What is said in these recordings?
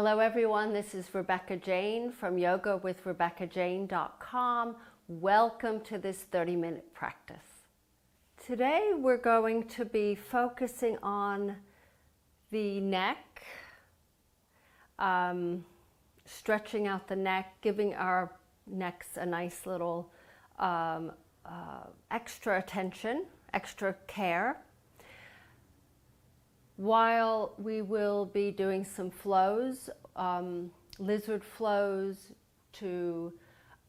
Hello everyone, this is Rebecca Jane from yogawithrebeccajane.com. Welcome to this 30-minute practice. Today we're going to be focusing on the neck, stretching out the neck, giving our necks a nice little extra attention, extra care. While we will be doing some flows, lizard flows to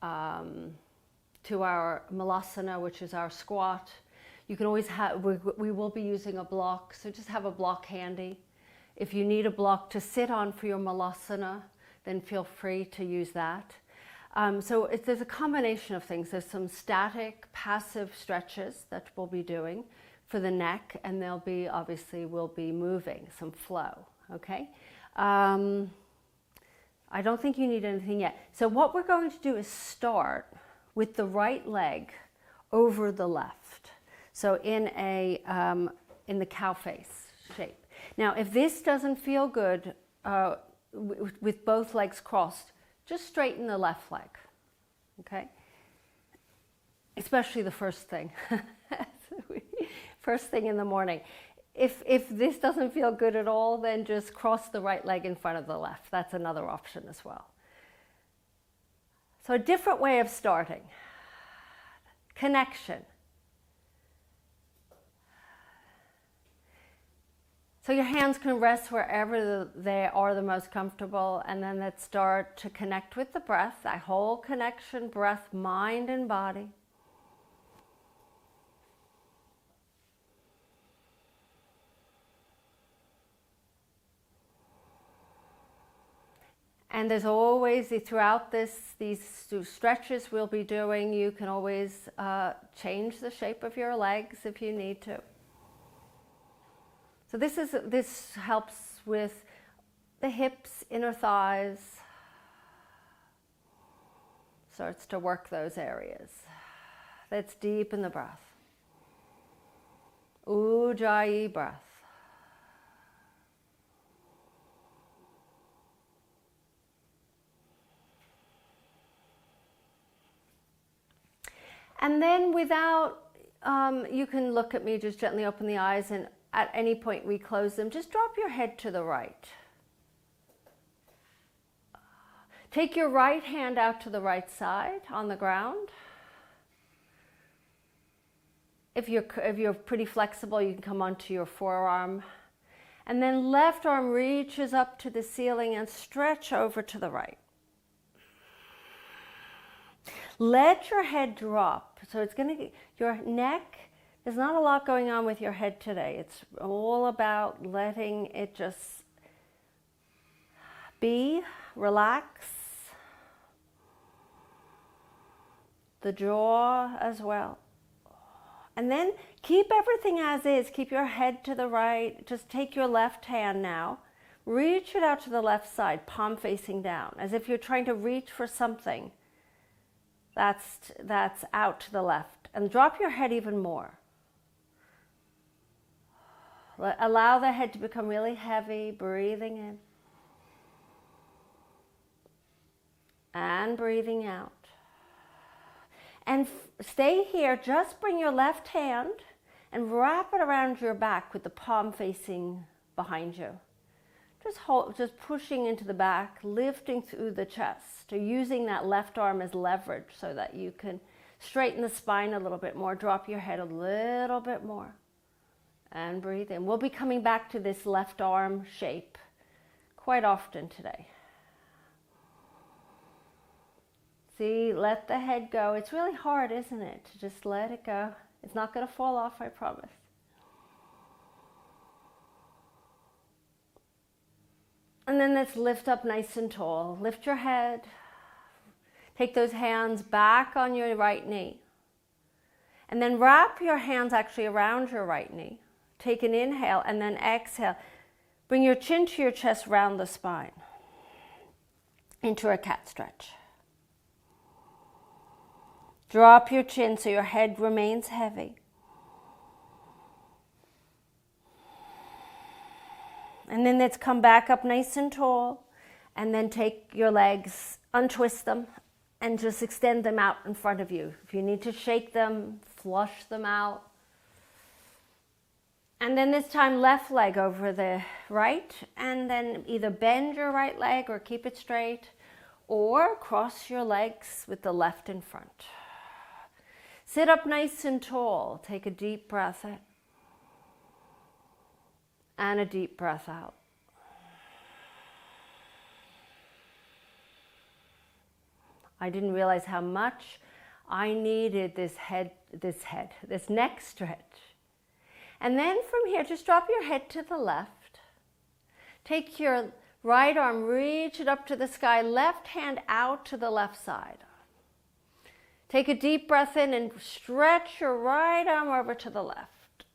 our malasana, which is our squat. You can always have, we will be using a block, so just have a block handy. If you need a block to sit on for your malasana, then feel free to use that. There's a combination of things. There's some static, passive stretches that we'll be doing for the neck, and there'll be, obviously, we'll be moving, some flow, okay? I don't think you need anything yet. So what we're going to do is start with the right leg over the left. So in the cow face shape. Now, if this doesn't feel good with both legs crossed, just straighten the left leg, okay? Especially the first thing. First thing in the morning. If this doesn't feel good at all, then just cross the right leg in front of the left. That's another option as well. So a different way of starting. Connection. So your hands can rest wherever they are the most comfortable, and then let's start to connect with the breath, that whole connection, breath, mind and body. And there's always, throughout these stretches we'll be doing, you can always change the shape of your legs if you need to. So this helps with the hips, inner thighs, starts to work those areas. Let's deepen the breath. Ujjayi breath. And then without, you can look at me, just gently open the eyes, and at any point we close them. Just drop your head to the right. Take your right hand out to the right side on the ground. If you're pretty flexible, you can come onto your forearm. And then left arm reaches up to the ceiling and stretch over to the right. Let your head drop. So it's going to, your neck, there's not a lot going on with your head today. It's all about letting it just be, relax. The jaw as well. And then keep everything as is. Keep your head to the right. Just take your left hand now. Reach it out to the left side, palm facing down, as if you're trying to reach for something that's out to the left, and drop your head even more. Allow the head to become really heavy, breathing in and breathing out. And stay here. Just bring your left hand and wrap it around your back with the palm facing behind you. Just pushing into the back, lifting through the chest, or using that left arm as leverage so that you can straighten the spine a little bit more, drop your head a little bit more, and breathe in. We'll be coming back to this left arm shape quite often today. See, let the head go. It's really hard, isn't it, to just let it go. It's not going to fall off, I promise. And then let's lift up nice and tall. Lift your head. Take those hands back on your right knee. And then wrap your hands actually around your right knee. Take an inhale and then exhale. Bring your chin to your chest, round the spine. Into a cat stretch. Drop your chin so your head remains heavy. And then let's come back up nice and tall And then take your legs, untwist them, and just extend them out in front of you. If you need to shake them, flush them out. And then this time, left leg over the right, and then either bend your right leg or keep it straight, or cross your legs with the left in front. Sit up nice and tall. Take a deep breath in and a deep breath out. I didn't realize how much I needed this neck stretch. And then from here, just drop your head to the left. Take your right arm, reach it up to the sky, left hand out to the left side. Take a deep breath in and stretch your right arm over to the left.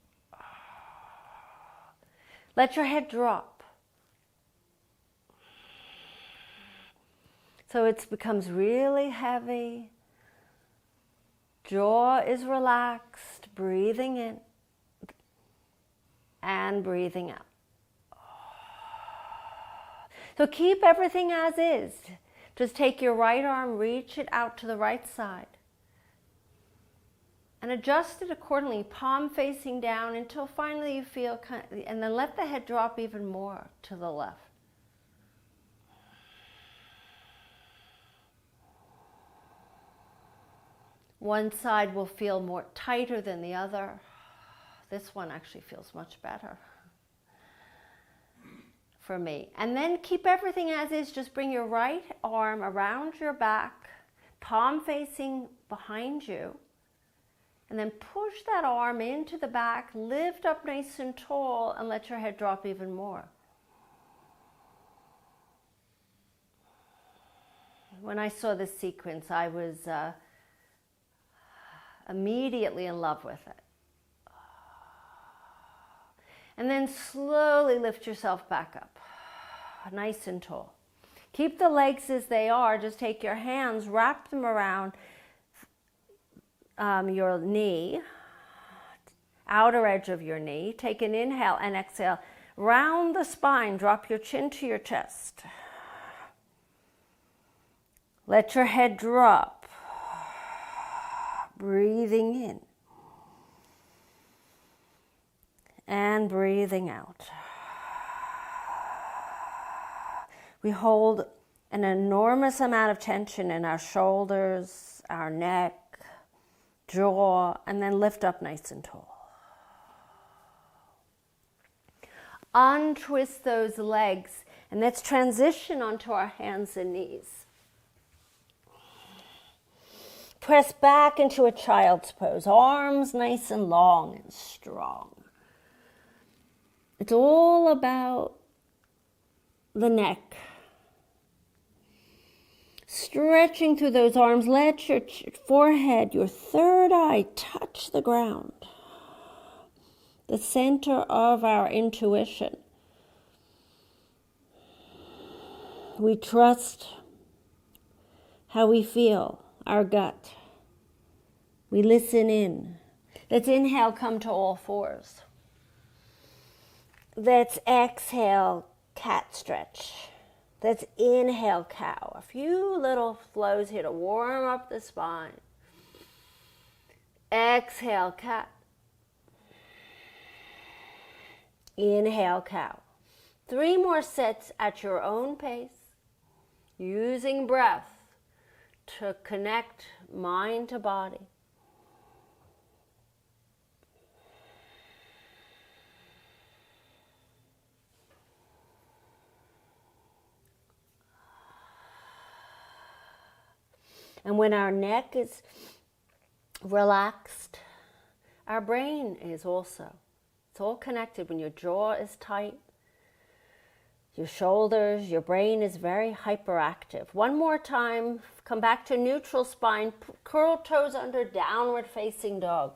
Let your head drop. So it becomes really heavy. Jaw is relaxed, breathing in and breathing out. So keep everything as is. Just take your right arm, reach it out to the right side, and adjust it accordingly, palm facing down until finally you feel, and then let the head drop even more to the left. One side will feel more tighter than the other. This one actually feels much better for me. And then keep everything as is. Just bring your right arm around your back, palm facing behind you, and then push that arm into the back, lift up nice and tall, and let your head drop even more. When I saw this sequence, I was immediately in love with it. And then slowly lift yourself back up, nice and tall. Keep the legs as they are. Just take your hands, wrap them around your knee, outer edge of your knee. Take an inhale and exhale. Round the spine, drop your chin to your chest. Let your head drop, breathing in and breathing out. We hold an enormous amount of tension in our shoulders, our neck, jaw, and then lift up nice and tall. Untwist those legs, and let's transition onto our hands and knees. Press back into a child's pose, arms nice and long and strong. It's all about the neck. Stretching through those arms, let your forehead, your third eye touch the ground. The center of our intuition. We trust how we feel, our gut. We listen in. Let's inhale, come to all fours. Let's exhale, cat stretch. Let's inhale, cow. A few little flows here to warm up the spine. Exhale, cat. Inhale, cow. 3 more sets at your own pace, using breath to connect mind to body. And when our neck is relaxed, our brain is also. It's all connected. When your jaw is tight, your shoulders, your brain is very hyperactive. One more time, come back to neutral spine, curl toes under, downward facing dog.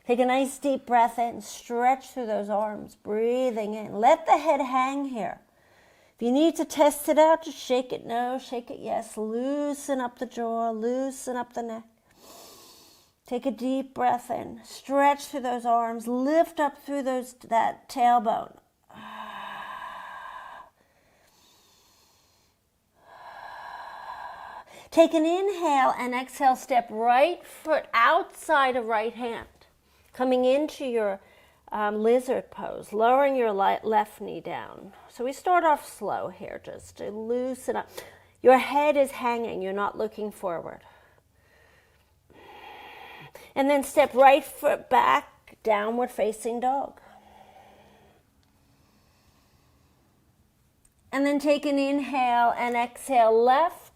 Take a nice deep breath in, stretch through those arms, breathing in. Let the head hang here. If you need to test it out, just shake it no, shake it yes. Loosen up the jaw, loosen up the neck. Take a deep breath in, stretch through those arms, lift up through that tailbone. Take an inhale and exhale, step right foot outside of right hand, coming into your lizard pose, lowering your left knee down. So we start off slow here, just to loosen up. Your head is hanging, you're not looking forward. And then step right foot back, downward facing dog. And then take an inhale and exhale, left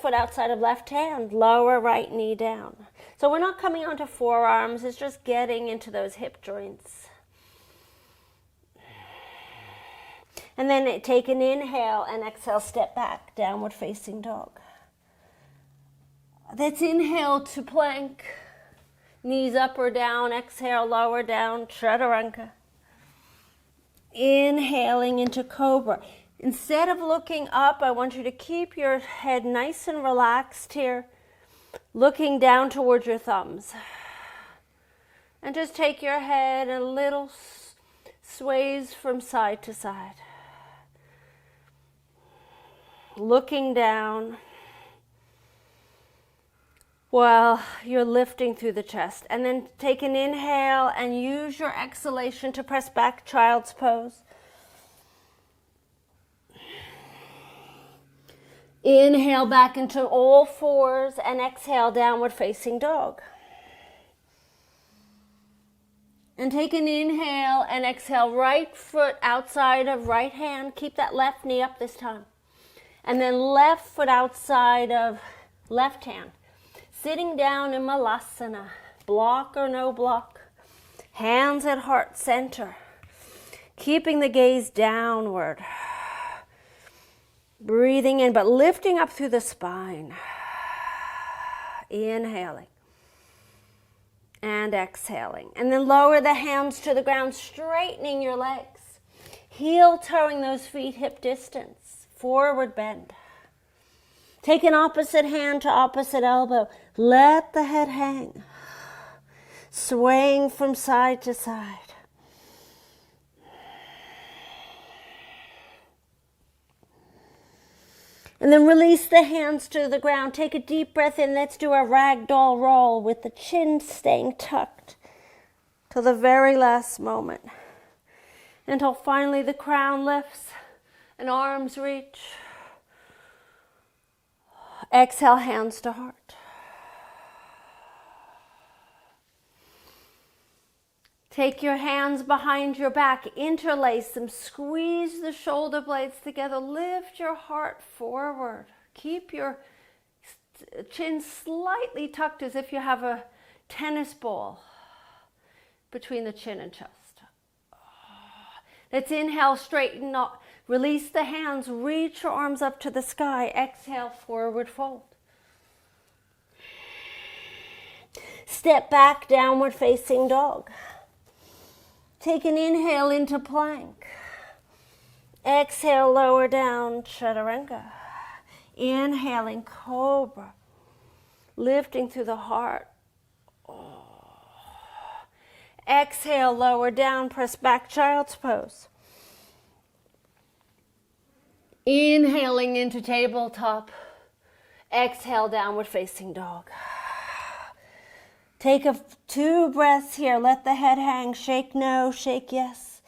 foot outside of left hand, lower right knee down. So we're not coming onto forearms, it's just getting into those hip joints. And then take an inhale and exhale, step back, downward facing dog. Let's inhale to plank, knees up or down, exhale, lower down, chaturanga. Inhaling into cobra. Instead of looking up, I want you to keep your head nice and relaxed here, looking down towards your thumbs. And just take your head a little sways from side to side. Looking down while you're lifting through the chest. And then take an inhale and use your exhalation to press back, child's pose. Inhale back into all fours and exhale, downward facing dog. And take an inhale and exhale, right foot outside of right hand. Keep that left knee up this time. And then left foot outside of left hand. Sitting down in malasana, block or no block. Hands at heart center. Keeping the gaze downward. Breathing in, but lifting up through the spine. Inhaling. And exhaling. And then lower the hands to the ground, straightening your legs. Heel toeing those feet hip distance. Forward bend. Take an opposite hand to opposite elbow. Let the head hang. Swaying from side to side. And then release the hands to the ground. Take a deep breath in. Let's do a ragdoll roll with the chin staying tucked till the very last moment. Until finally the crown lifts and arms reach. Exhale, hands to heart. Take your hands behind your back, interlace them, squeeze the shoulder blades together, lift your heart forward. Keep your chin slightly tucked as if you have a tennis ball between the chin and chest. Let's inhale, straighten up, release the hands, reach your arms up to the sky, exhale, forward fold. Step back, downward facing dog. Take an inhale into plank. Exhale, lower down, chaturanga. Inhaling, cobra. Lifting through the heart. Exhale, lower down, press back, child's pose. Inhaling into tabletop. Exhale, downward facing dog. Take 2 breaths here. Let the head hang. Shake no, shake yes.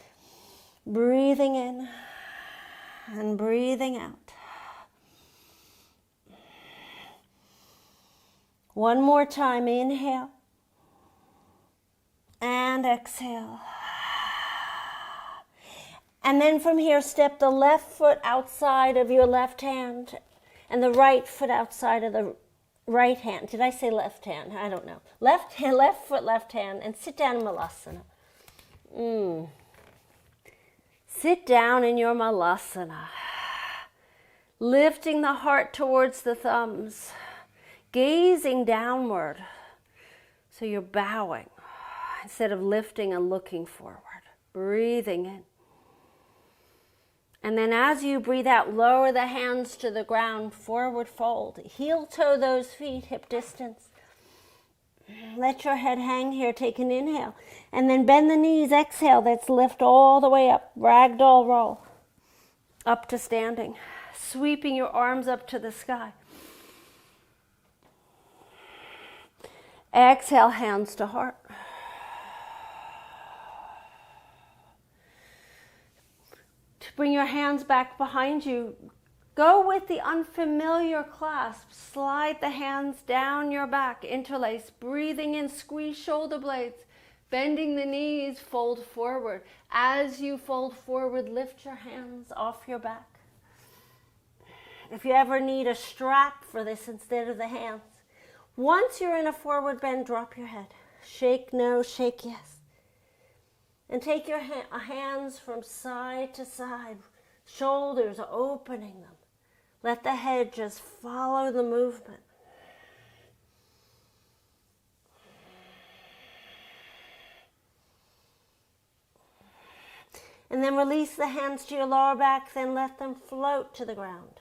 Breathing in and breathing out. One more time. Inhale and exhale. And then from here, step the left foot outside of your left hand and the right foot outside of the right hand. Did I say left hand? I don't know. Left hand, left foot, left hand, and sit down in malasana. Sit down in your malasana. Lifting the heart towards the thumbs. Gazing downward. So you're bowing instead of lifting and looking forward. Breathing in. And then as you breathe out, lower the hands to the ground, forward fold. Heel toe those feet, hip distance. Let your head hang here, take an inhale. And then bend the knees, exhale, let's lift all the way up, ragdoll roll. Up to standing, sweeping your arms up to the sky. Exhale, hands to heart. To bring your hands back behind you, go with the unfamiliar clasp. Slide the hands down your back, interlace, breathing in, squeeze shoulder blades, bending the knees, fold forward. As you fold forward, lift your hands off your back. If you ever need a strap for this instead of the hands, once you're in a forward bend, drop your head. Shake no, shake yes. And take your hands from side to side, shoulders opening them. Let the head just follow the movement. And then release the hands to your lower back, then let them float to the ground.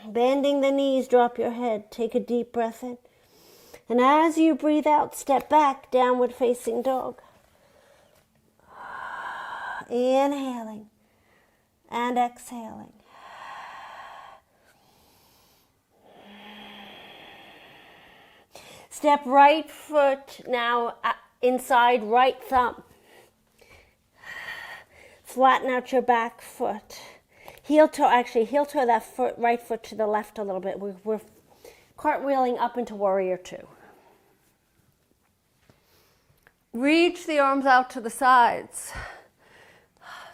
Bending the knees, drop your head. Take a deep breath in. And as you breathe out, step back, downward facing dog. Inhaling and exhaling. Step right foot now inside right thumb. Flatten out your back foot. Heel toe that right foot to the left a little bit. We're cartwheeling up into warrior two. Reach the arms out to the sides.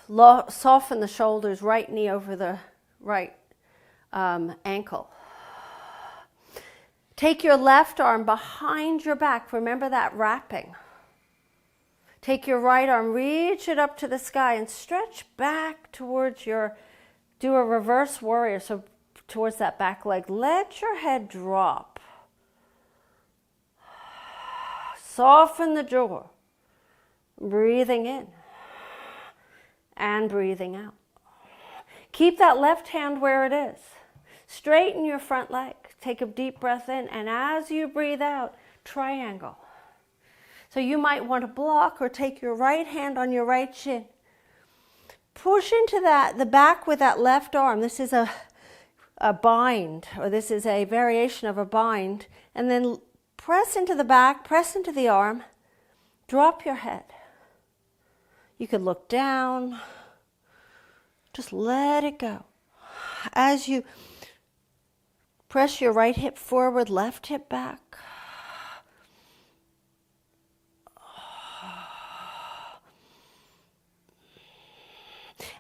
Soften the shoulders, right knee over the right ankle. Take your left arm behind your back. Remember that wrapping. Take your right arm, reach it up to the sky and stretch back towards do a reverse warrior, so towards that back leg. Let your head drop. Soften the jaw. Breathing in and breathing out. Keep that left hand where it is. Straighten your front leg. Take a deep breath in, and as you breathe out, triangle. So you might want to block or take your right hand on your right shin. Push into the back with that left arm. This is a bind, or this is a variation of a bind. And then press into the back, press into the arm, drop your head. You could look down, just let it go. As you press your right hip forward, left hip back.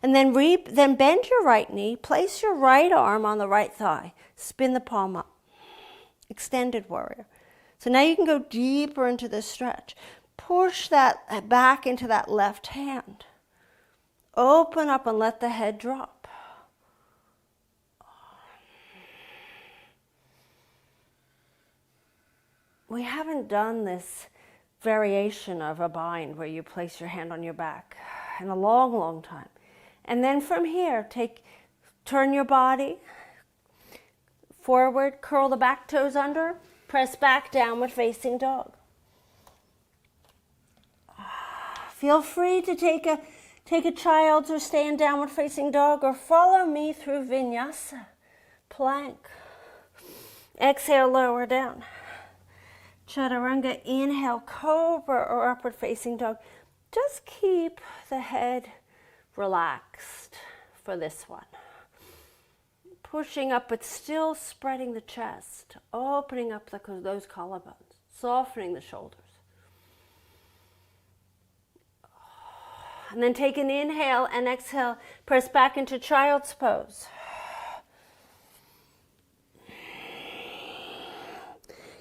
And then bend your right knee, place your right arm on the right thigh, spin the palm up. Extended warrior. So now you can go deeper into this stretch. Push that back into that left hand. Open up and let the head drop. We haven't done this variation of a bind where you place your hand on your back in a long, long time. And then from here, turn your body forward, curl the back toes under, press back, downward facing dog. Feel free to take a child's or stay in downward facing dog, or follow me through vinyasa, plank. Exhale, lower down. Chaturanga, inhale, cobra or upward facing dog. Just keep the head relaxed for this one. Pushing up, but still spreading the chest, opening up those collarbones, softening the shoulders. And then take an inhale and exhale, press back into child's pose.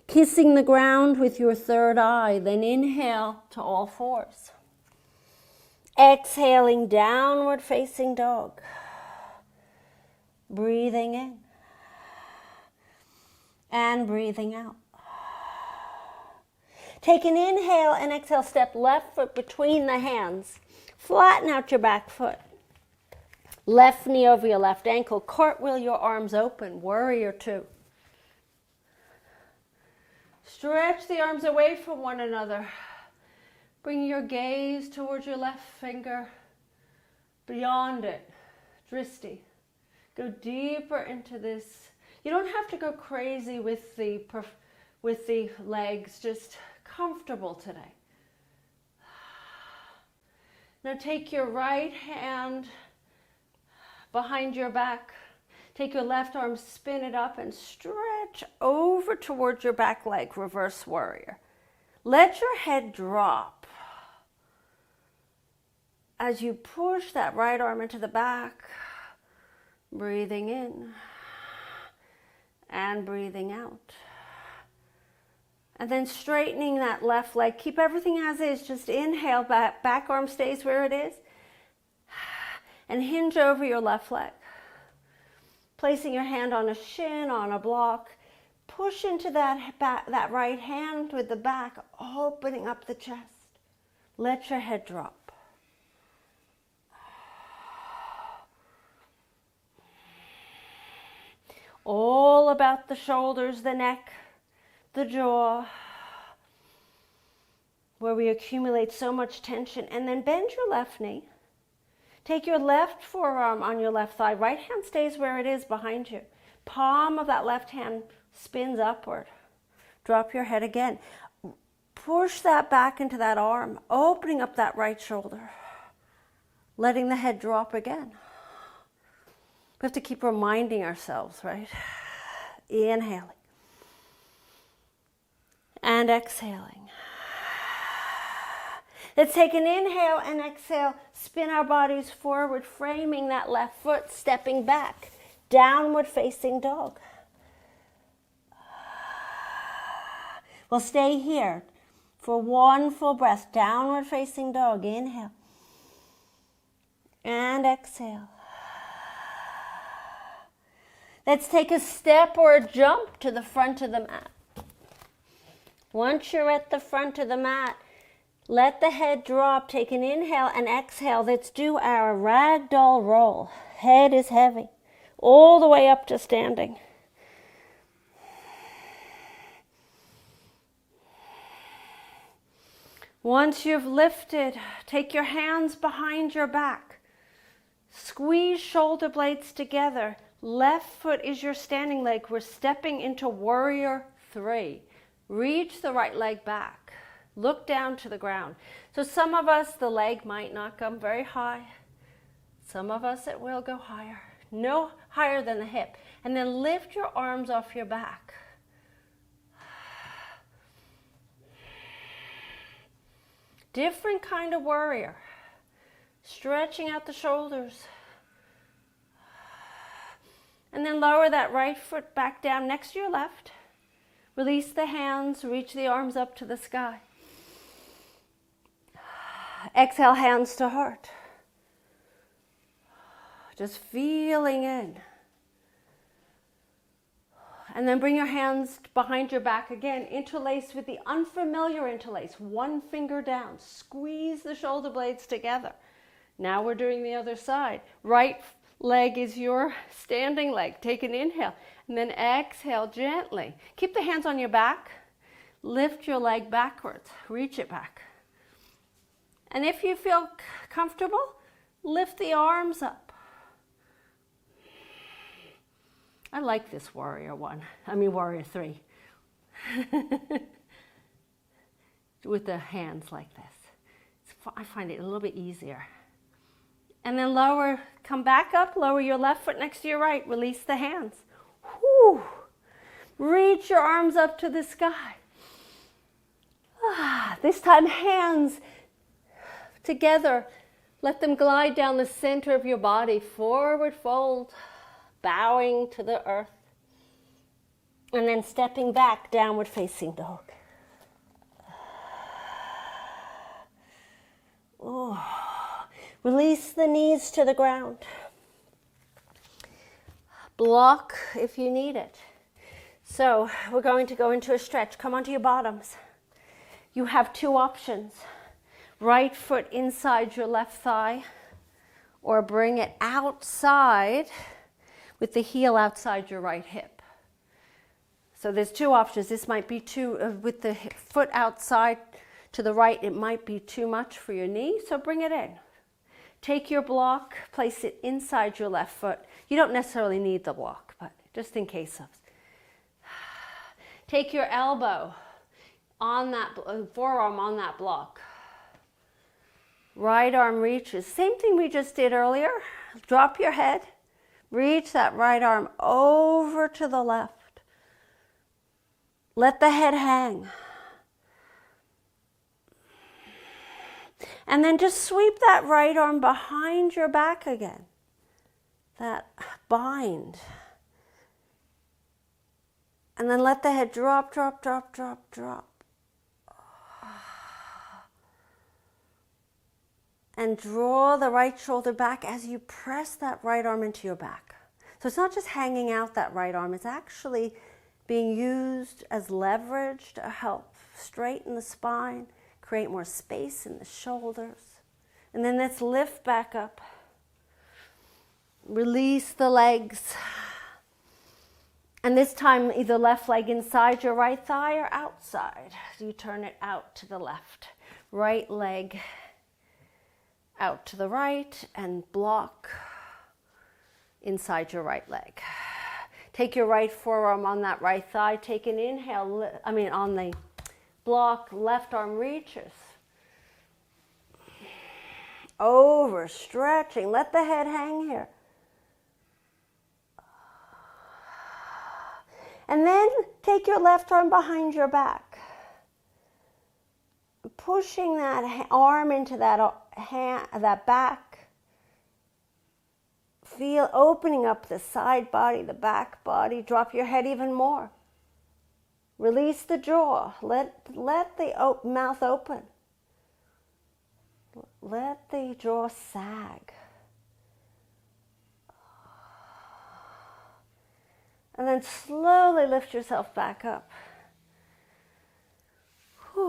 Kissing the ground with your third eye, then inhale to all fours. Exhaling, downward facing dog. Breathing in and breathing out. Take an inhale and exhale, step left foot between the hands. Flatten out your back foot. Left knee over your left ankle. Cartwheel your arms open, warrior two. Stretch the arms away from one another. Bring your gaze towards your left finger. Beyond it, dristi. Go deeper into this. You don't have to go crazy with with the legs just comfortable today. Now take your right hand behind your back. Take your left arm, spin it up and stretch over towards your back leg, reverse warrior. Let your head drop as you push that right arm into the back, breathing in and breathing out. And then straightening that left leg. Keep everything as is. Just inhale, back arm stays where it is. And hinge over your left leg. Placing your hand on a shin, on a block. Push into that right hand with the back, opening up the chest. Let your head drop. All about the shoulders, the neck, the jaw, where we accumulate so much tension. And then bend your left knee. Take your left forearm on your left thigh. Right hand stays where it is behind you. Palm of that left hand spins upward. Drop your head again. Push that back into that arm, opening up that right shoulder. Letting the head drop again. We have to keep reminding ourselves, right? Inhaling. And exhaling. Let's take an inhale and exhale. Spin our bodies forward, framing that left foot, stepping back. Downward facing dog. We'll stay here for one full breath. Downward facing dog. Inhale. And exhale. Let's take a step or a jump to the front of the mat. Once you're at the front of the mat, let the head drop. Take an inhale and exhale. Let's do our ragdoll roll. Head is heavy. All the way up to standing. Once you've lifted, take your hands behind your back. Squeeze shoulder blades together. Left foot is your standing leg. We're stepping into warrior 3. Reach the right leg back. Look down to the ground. So some of us, the leg might not come very high. Some of us, it will go higher. No higher than the hip. And then lift your arms off your back. Different kind of warrior. Stretching out the shoulders. And then lower that right foot back down next to your left. Release the hands, reach the arms up to the sky. Exhale, hands to heart. Just feeling in. And then bring your hands behind your back again. Interlace with the unfamiliar interlace. One finger down. Squeeze the shoulder blades together. Now we're doing the other side. Right leg is your standing leg. Take an inhale. And then exhale gently. Keep the hands on your back. Lift your leg backwards. Reach it back. And if you feel comfortable, lift the arms up. I like this warrior 3. With the hands like this. I find it a little bit easier. And then lower, come back up, lower your left foot next to your right. Release the hands. Whew. Reach your arms up to the sky. This time hands together. Let them glide down the center of your body. Forward fold. Bowing to the earth. And then stepping back, downward facing dog. Oh. Release the knees to the ground. Block if you need it. So we're going to go into a stretch. Come onto your bottoms. You have 2 options. Right foot inside your left thigh, or bring it outside with the heel outside your right hip. So there's 2 options. This might be with the foot outside to the right, it might be too much for your knee, so bring it in. Take your block, place it inside your left foot. You don't necessarily need the block, but just in case of. Take your elbow on that forearm on that block. Right arm reaches. Same thing we just did earlier. Drop your head. Reach that right arm over to the left. Let the head hang. And then just sweep that right arm behind your back again. That bind. And then let the head drop, drop, drop, drop, drop. And draw the right shoulder back as you press that right arm into your back. So it's not just hanging out that right arm, it's actually being used as leverage to help straighten the spine, create more space in the shoulders. And then let's lift back up. Release the legs. And this time, either left leg inside your right thigh or outside. You turn it out to the left. Right leg out to the right and block inside your right leg. Take your right forearm on that right thigh. Take an inhale, on the block, left arm reaches. Over, stretching. Let the head hang here. And then take your left arm behind your back. Pushing that arm into that back. Feel opening up the side body, the back body. Drop your head even more. Release the jaw. Let the mouth open. Let the jaw sag. And then slowly lift yourself back up.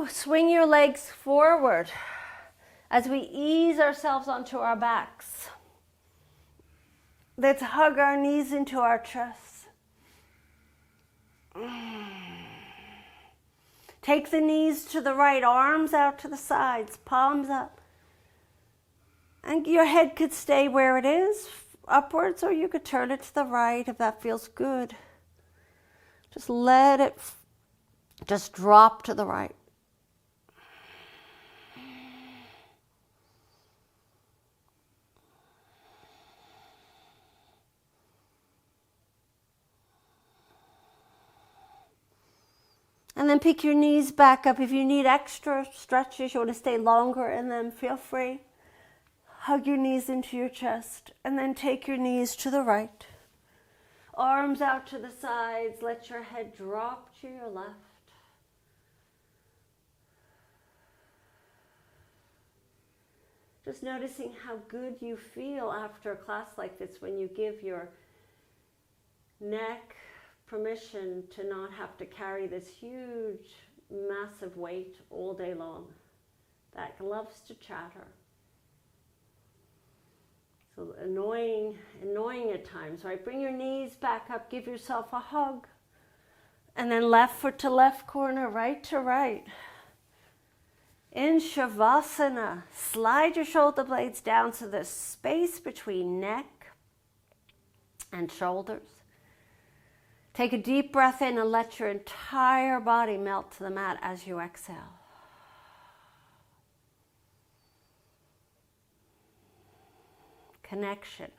Swing your legs forward as we ease ourselves onto our backs. Let's hug our knees into our chests. Take the knees to the right, arms out to the sides, palms up. And your head could stay where it is, upwards, or you could turn it to the right if that feels good. Just let it just drop to the right. And then pick your knees back up. If you need extra stretches, you want to stay longer in them, feel free. Hug your knees into your chest and then take your knees to the right. Arms out to the sides. Let your head drop to your left. Just noticing how good you feel after a class like this when you give your neck permission to not have to carry this huge, massive weight all day long that loves to chatter. So annoying at times, right? Bring your knees back up, give yourself a hug. And then left foot to left corner, right to right. In Shavasana, slide your shoulder blades down so there's space between neck and shoulders. Take a deep breath in and let your entire body melt to the mat as you exhale. Connection.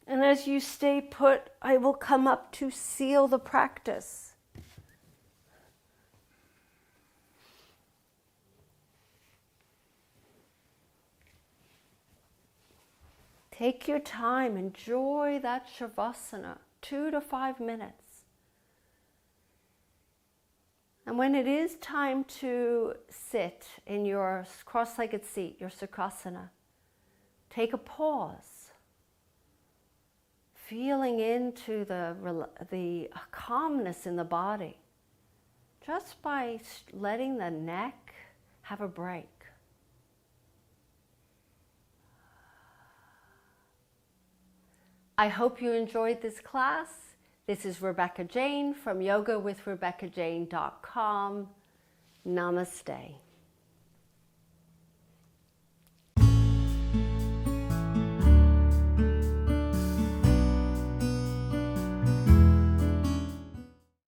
And as you stay put, I will come up to seal the practice. Take your time, enjoy that Shavasana, 2 to 5 minutes. And when it is time to sit in your cross-legged seat, your Sukhasana, take a pause, feeling into the calmness in the body, just by letting the neck have a break. I hope you enjoyed this class. This is Rebecca Jane from yogawithrebeccajane.com. Namaste.